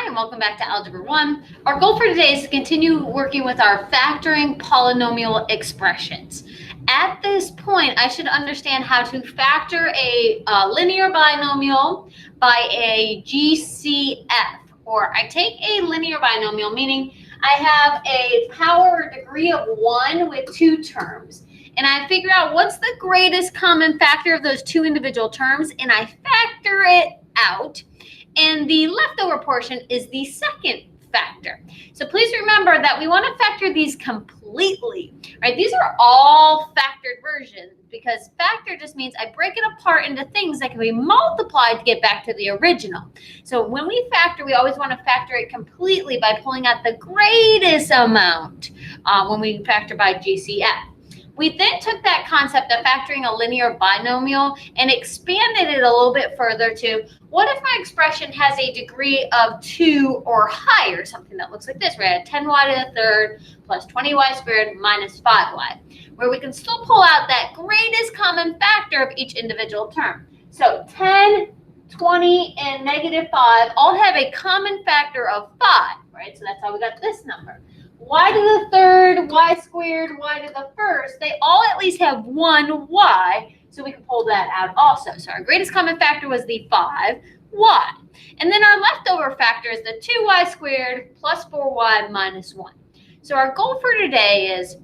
and welcome back to Algebra 1. Our goal for today is to continue working with our factoring polynomial expressions. At this point, I should understand how to factor a linear binomial by a GCF, or I take a linear binomial, meaning I have a power or degree of 1 with two terms, and I figure out what's the greatest common factor of those two individual terms, and I factor it out. And the leftover portion is the second factor. So please remember that we want to factor these completely, right? These are all factored versions because factor just means I break it apart into things that can be multiplied to get back to the original. So when we factor, we always want to factor it completely by pulling out the greatest amount when we factor by GCF. We then took that concept of factoring a linear binomial and expanded it a little bit further to what if my expression has a degree of 2 or higher, something that looks like this, where I had 10y to the third plus 20y squared minus 5y, where we can still pull out that greatest common factor of each individual term. So 10, 20, and negative 5 all have a common factor of 5, right? So that's how we got this number. Y to the third, y squared, y to the first, they all at least have one y, so we can pull that out also. So our greatest common factor was the 5y. And then our leftover factor is the 2y squared plus 4y minus 1. So our goal for today is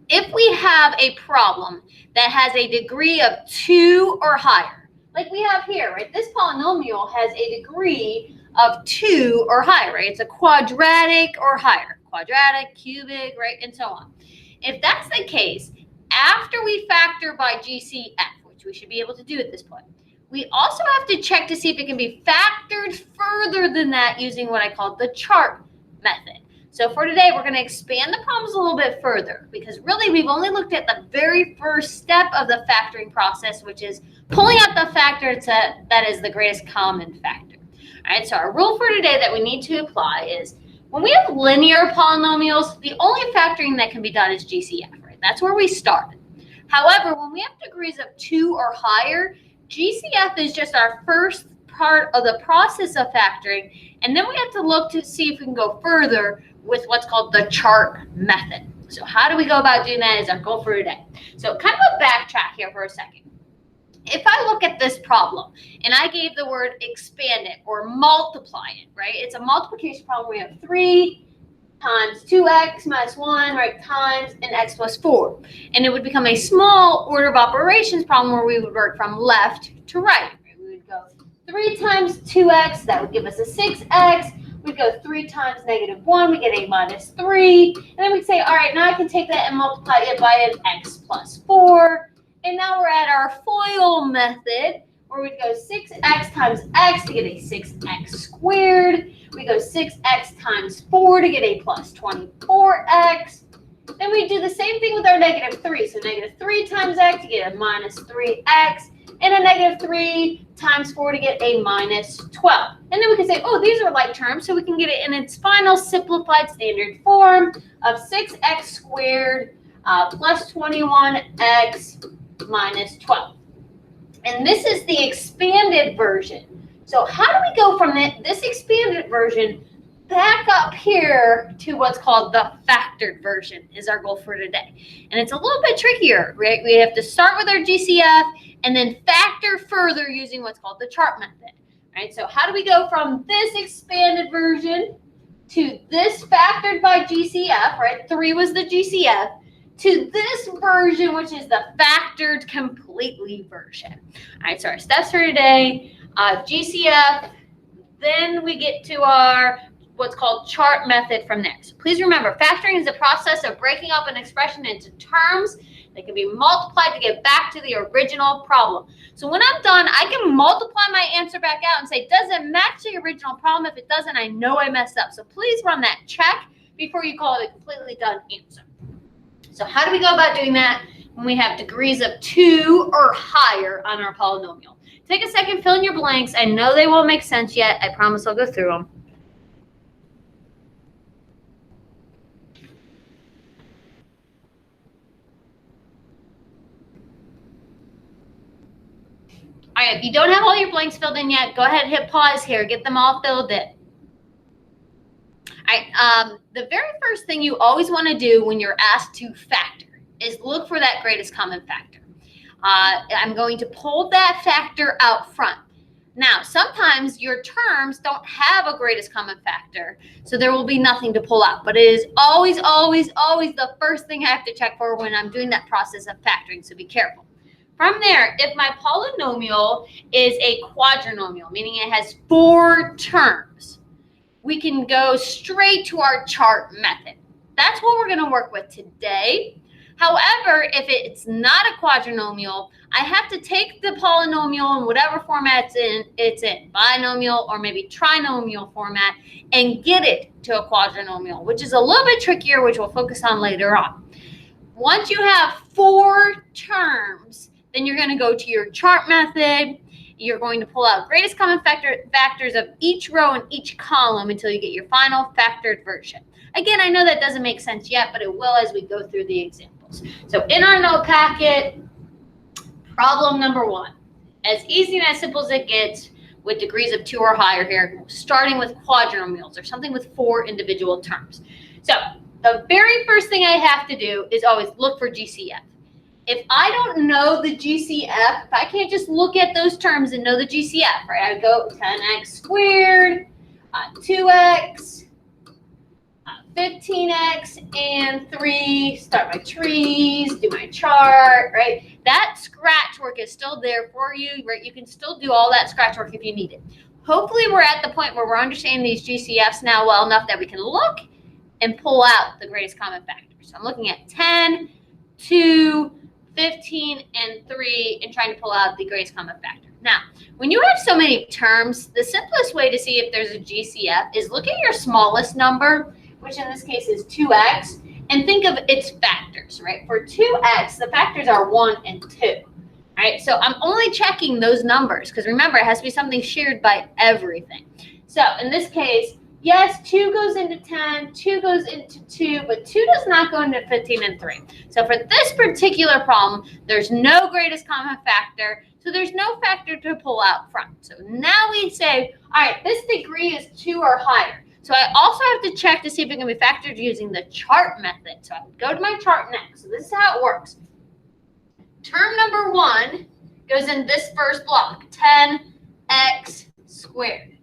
if we have a problem that has a degree of 2 or higher, like we have here, right? This polynomial has a degree of 2 or higher, right? It's a quadratic or higher. Quadratic, cubic, right, and so on. If that's the case, after we factor by GCF, which we should be able to do at this point, we also have to check to see if it can be factored further than that using what I call the chart method. So for today, we're going to expand the problems a little bit further because really we've only looked at the very first step of the factoring process, which is pulling out the factor that is the greatest common factor. All right, so our rule for today that we need to apply is when we have linear polynomials, the only factoring that can be done is GCF, right? That's where we start. However, when we have degrees of 2 or higher, GCF is just our first part of the process of factoring, and then we have to look to see if we can go further with what's called the chart method. So how do we go about doing that is our goal for today. So kind of a backtrack here for a second. If I look at this problem and I gave the word expand it or multiply it, right? It's a multiplication problem. We have 3 times 2x minus 1, right, times an x plus 4. And it would become a small order of operations problem where we would work from left to right. We would go 3 times 2x, that would give us a 6x. We'd go 3 times negative 1, we get a minus 3. And then we'd say, all right, now I can take that and multiply it by an x plus 4. And now we're at our FOIL method, where we'd go 6x times x to get a 6x squared. We go 6x times 4 to get a plus 24x. Then we do the same thing with our negative 3. So negative 3 times x to get a minus 3x. And a negative 3 times 4 to get a minus 12. And then we can say, oh, these are like terms, so we can get it in its final simplified standard form of 6x squared plus 21x minus 12. And this is the expanded version. So how do we go from this expanded version back up here to what's called the factored version is our goal for today. And it's a little bit trickier, right? We have to start with our GCF and then factor further using what's called the chart method, right? So how do we go from this expanded version to this factored by GCF, right? 3 was the GCF, to this version, which is the factored completely version. All right, so our steps for today, GCF, then we get to our what's called chart method from there. So please remember, factoring is the process of breaking up an expression into terms that can be multiplied to get back to the original problem. So when I'm done, I can multiply my answer back out and say, does it match the original problem? If it doesn't, I know I messed up. So please run that check before you call it a completely done answer. So how do we go about doing that when we have degrees of 2 or higher on our polynomial? Take a second, fill in your blanks. I know they won't make sense yet. I promise I'll go through them. All right, if you don't have all your blanks filled in yet, go ahead and hit pause here. Get them all filled in. The very first thing you always want to do when you're asked to factor is look for that greatest common factor. I'm going to pull that factor out front. Now, sometimes your terms don't have a greatest common factor, so there will be nothing to pull out. But it is always, always, always the first thing I have to check for when I'm doing that process of factoring, so be careful. From there, if my polynomial is a quadrinomial, meaning it has 4 terms, we can go straight to our chart method. That's what we're going to work with today. However, if it's not a quadrinomial, I have to take the polynomial in whatever format it's in, binomial or maybe trinomial format, and get it to a quadrinomial, which is a little bit trickier, which we'll focus on later on. Once you have 4 terms, then you're going to go to your chart method. You're going to pull out greatest common factors of each row and each column until you get your final factored version. Again, I know that doesn't make sense yet, but it will as we go through the examples. So in our note packet, problem number 1. As easy and as simple as it gets with degrees of 2 or higher here, starting with quadrinomials or something with 4 individual terms. So the very first thing I have to do is always look for GCF. If I don't know the GCF, if I can't just look at those terms and know the GCF, right? I go 10x squared, 2x, 15x, and 3, start my trees, do my chart, right? That scratch work is still there for you, right? You can still do all that scratch work if you need it. Hopefully we're at the point where we're understanding these GCFs now well enough that we can look and pull out the greatest common factor. So I'm looking at 10, 2, 15, and 3 and trying to pull out the greatest common factor. Now, when you have so many terms, the simplest way to see if there's a GCF is look at your smallest number, which in this case is 2x, and think of its factors, right? For 2x, the factors are 1 and 2, right? So I'm only checking those numbers because remember, it has to be something shared by everything. So in this case, yes, 2 goes into 10, 2 goes into 2, but 2 does not go into 15 and 3. So for this particular problem, there's no greatest common factor, so there's no factor to pull out front. So now we say, all right, this degree is 2 or higher. So I also have to check to see if it can be factored using the chart method. So I would go to my chart next. So this is how it works. Term number 1 goes in this first block, 10x squared.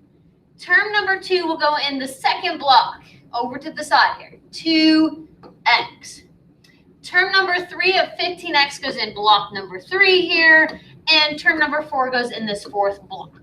Term number 2 will go in the second block, over to the side here, 2x. Term number 3 of 15x goes in block number 3 here, and term number 4 goes in this 4th block.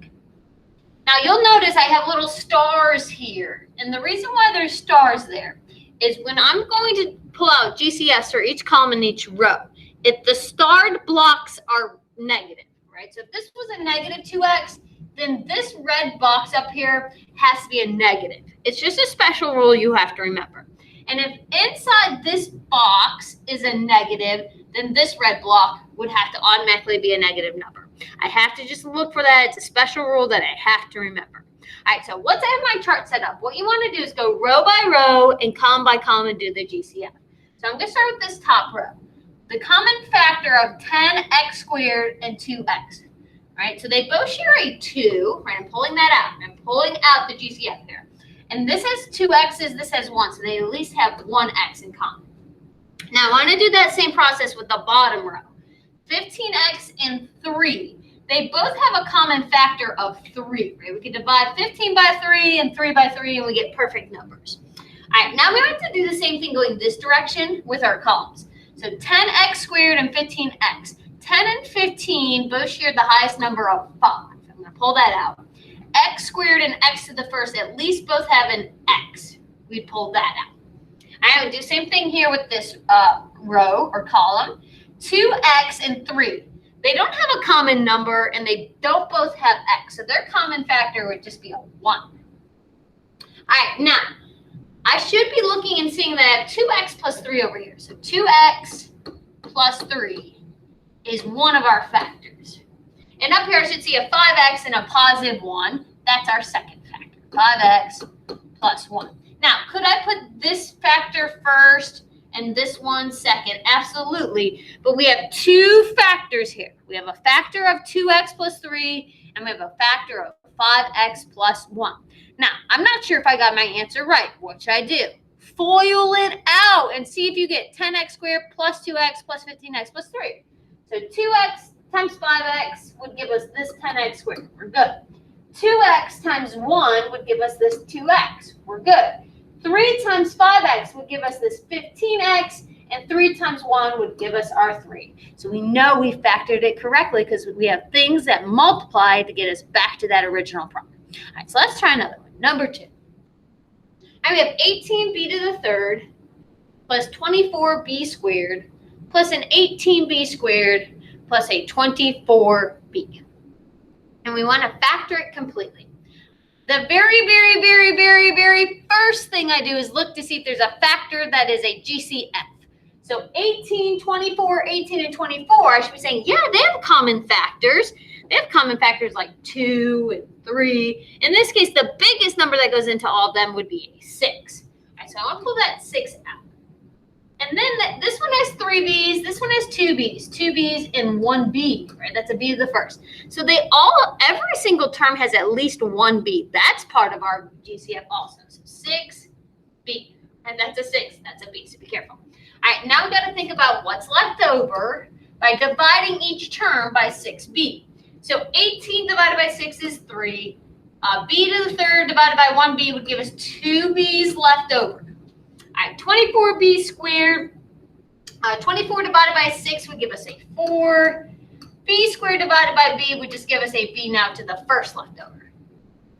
Now you'll notice I have little stars here, and the reason why there's stars there is when I'm going to pull out GCFs for each column in each row, if the starred blocks are negative, right? So if this was a negative 2x, then this red box up here has to be a negative. It's just a special rule you have to remember. And if inside this box is a negative, then this red block would have to automatically be a negative number. I have to just look for that. It's a special rule that I have to remember. All right, so once I have my chart set up, what you want to do is go row by row and column by column and do the GCF. So I'm going to start with this top row. The common factor of 10x squared and 2x. Right, so they both share a 2, right? I'm pulling that out. I'm pulling out the GCF here. And this has 2 x's, this has 1, so they at least have 1 x in common. Now I want to do that same process with the bottom row. 15x and 3. They both have a common factor of 3, right? We can divide 15 by 3 and 3 by 3 and we get perfect numbers. All right, now we have to do the same thing going this direction with our columns. So 10x squared and 15x. 10 and 15 both share the highest number of 5. I'm going to pull that out. X squared and x to the first at least both have an x. We'd pull that out. I would do the same thing here with this row or column. 2x and 3. They don't have a common number and they don't both have x. So their common factor would just be a 1. All right, now I should be looking and seeing that I have 2x plus 3 over here. So 2x plus 3 is one of our factors. And up here I should see a 5x and a positive 1. That's our second factor, 5x plus 1. Now, could I put this factor first and this one second? Absolutely. But we have 2 factors here. We have a factor of 2x plus 3, and we have a factor of 5x plus 1. Now, I'm not sure if I got my answer right. What should I do? FOIL it out and see if you get 10x squared plus 2x plus 15x plus 3. So 2x times 5x would give us this 10x squared. We're good. 2x times 1 would give us this 2x. We're good. 3 times 5x would give us this 15x, and 3 times 1 would give us our 3. So we know we factored it correctly because we have things that multiply to get us back to that original problem. All right, so let's try another one. Number 2. And we have 18b to the third plus 24b squared plus an 18b squared plus a 24b. And we want to factor it completely. The very first thing I do is look to see if there's a factor that is a GCF. So 18, 24, 18, and 24, I should be saying, yeah, they have common factors. They have common factors like 2 and 3. In this case, the biggest number that goes into all of them would be a 6. All right, so I want to pull that 6 out. And then this one has 3 B's, this one has 2 B's, 2 B's and 1 B, right? That's a B to the first. So every single term has at least 1 B. That's part of our GCF also. So 6 B, and that's a 6, that's a B, so be careful. All right, now we've got to think about what's left over by dividing each term by 6b. So 18 divided by 6 is 3. B to the third divided by 1b would give us 2 b's left over. All right, 24b squared. 24 divided by 6 would give us a 4. B squared divided by b would just give us a b now to the first left over.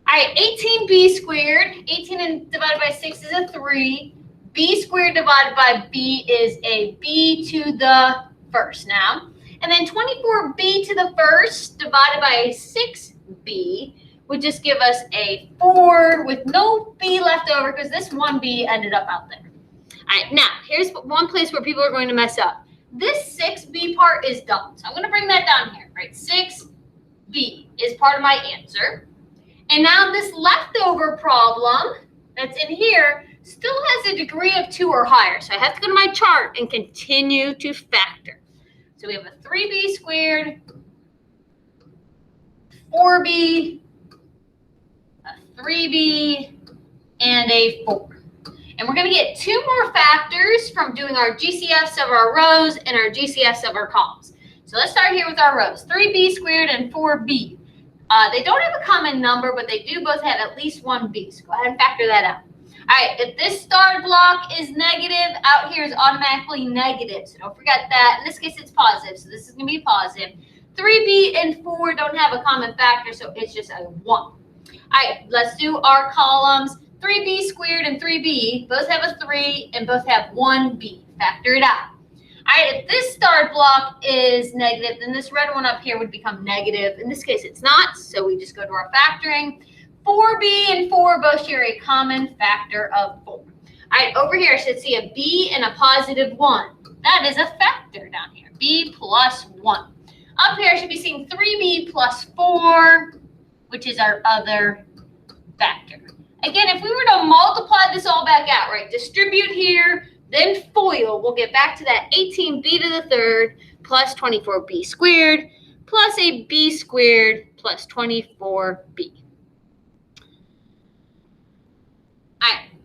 All right, 18b squared. 18 divided by 6 is a 3. B squared divided by b is a b to the first now. And then 24b to the first divided by 6b would just give us a 4 with no b left over because this 1b ended up out there. All right, now here's one place where people are going to mess up. This 6b part is done. So I'm going to bring that down here, right? 6b is part of my answer. And now this leftover problem that's in here still has a degree of 2 or higher. So I have to go to my chart and continue to factor. So we have a 3b squared, 4b, a 3b, and a 4. And we're going to get 2 more factors from doing our GCFs of our rows and our GCFs of our columns. So let's start here with our rows, 3b squared and 4b. They don't have a common number, but they do both have at least 1 b. So go ahead and factor that out. All right, if this star block is negative, out here is automatically negative. So don't forget that. In this case, it's positive, so this is going to be positive. 3b and 4 don't have a common factor, so it's just a 1. All right, let's do our columns. 3b squared and 3b both have a 3 and both have 1b. Factor it out. All right, if this star block is negative, then this red one up here would become negative. In this case, it's not, so we just go to our factoring. 4b and 4 both share a common factor of 4. All right, over here I should see a b and a positive 1. That is a factor down here, b plus 1. Up here I should be seeing 3b plus 4, which is our other factor. Again, if we were to multiply this all back out, right, distribute here, then FOIL, we'll get back to that 18b to the third plus 24b squared plus a b squared plus 24b.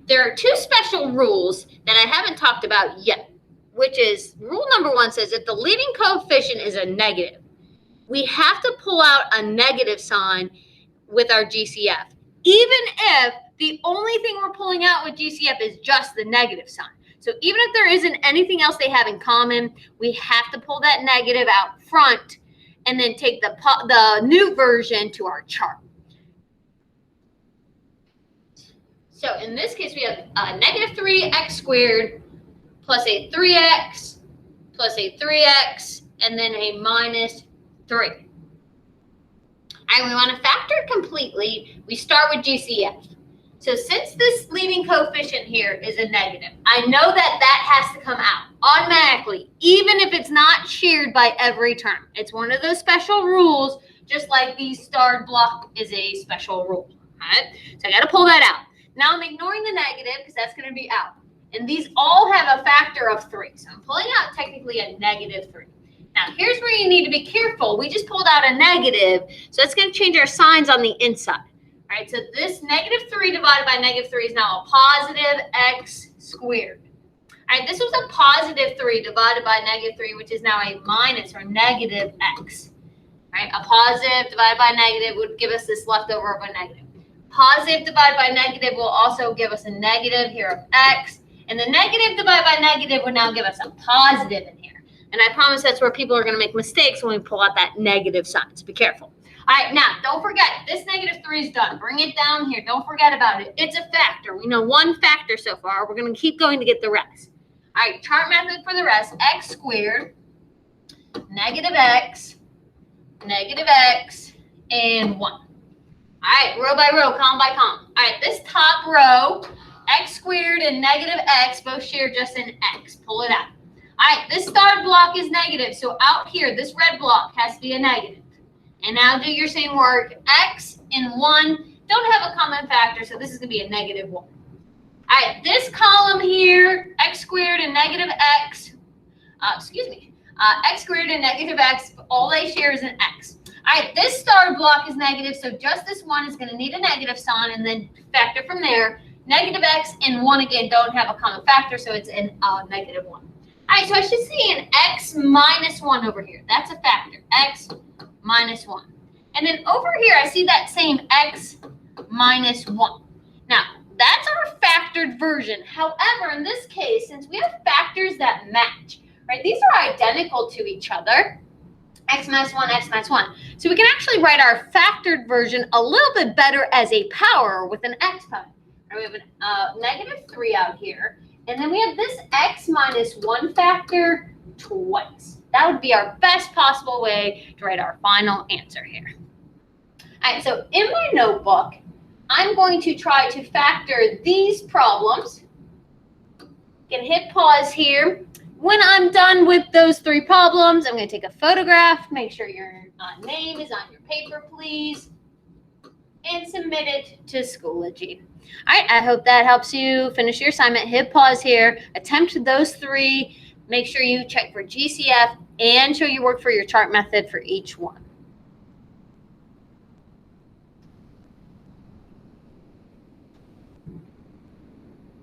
There are 2 special rules that I haven't talked about yet, which is rule number 1 says if the leading coefficient is a negative, we have to pull out a negative sign with our GCF, even if the only thing we're pulling out with GCF is just the negative sign. So even if there isn't anything else they have in common, we have to pull that negative out front and then take the new version to our chart. So in this case, we have a negative 3x squared plus a 3x plus a 3x and then a minus 3. And we want to factor completely. We start with GCF. So since this leading coefficient here is a negative, I know that that has to come out automatically, even if it's not shared by every term. It's one of those special rules, just like the starred block is a special rule. All right? So I got to pull that out. Now I'm ignoring the negative because that's going to be out. And these all have a factor of 3. So I'm pulling out technically a negative 3. Now here's where you need to be careful. We just pulled out a negative, so it's going to change our signs on the inside. All right, so this negative 3 divided by negative 3 is now a positive x squared. All right, this was a positive 3 divided by negative 3, which is now a minus or negative x. All right, a positive divided by negative would give us this leftover of a negative. Positive divided by negative will also give us a negative here of x. And the negative divided by negative would now give us a positive in here. And I promise that's where people are going to make mistakes when we pull out that negative sign. So be careful. All right, now, don't forget, this negative 3 is done. Bring it down here. Don't forget about it. It's a factor. We know one factor so far. We're going to keep going to get the rest. All right, chart method for the rest. X squared, negative x, and 1. All right, row by row, column by column. All right, this top row, x squared and negative x both share just an x. Pull it out. All right, this starred block is negative. So out here, this red block has to be a negative. And now do your same work. X and 1 don't have a common factor, so this is going to be a negative 1. All right, this column here, x squared and negative x, x squared and negative x, all they share is an x. All right, this starred block is negative, so just this one is going to need a negative sign and then factor from there. Negative x and 1 again don't have a common factor, so it's a negative 1. All right, so I should see an x minus 1 over here. That's a factor, x minus 1. And then over here, I see that same x minus 1. Now, that's our factored version. However, in this case, since we have factors that match, right, these are identical to each other, x minus 1, x minus 1. So we can actually write our factored version a little bit better as a power with an x power. Right, we have a negative 3 out here. And then we have this x minus 1 factor twice. That would be our best possible way to write our final answer here. All right, so in my notebook, I'm going to try to factor these problems. You can hit pause here. When I'm done with those 3 problems, I'm going to take a photograph, make sure your name is on your paper, please, and submit it to Schoology. All right, I hope that helps you finish your assignment. Hit pause here, attempt those 3. Make sure you check for GCF and show your work for your chart method for each one.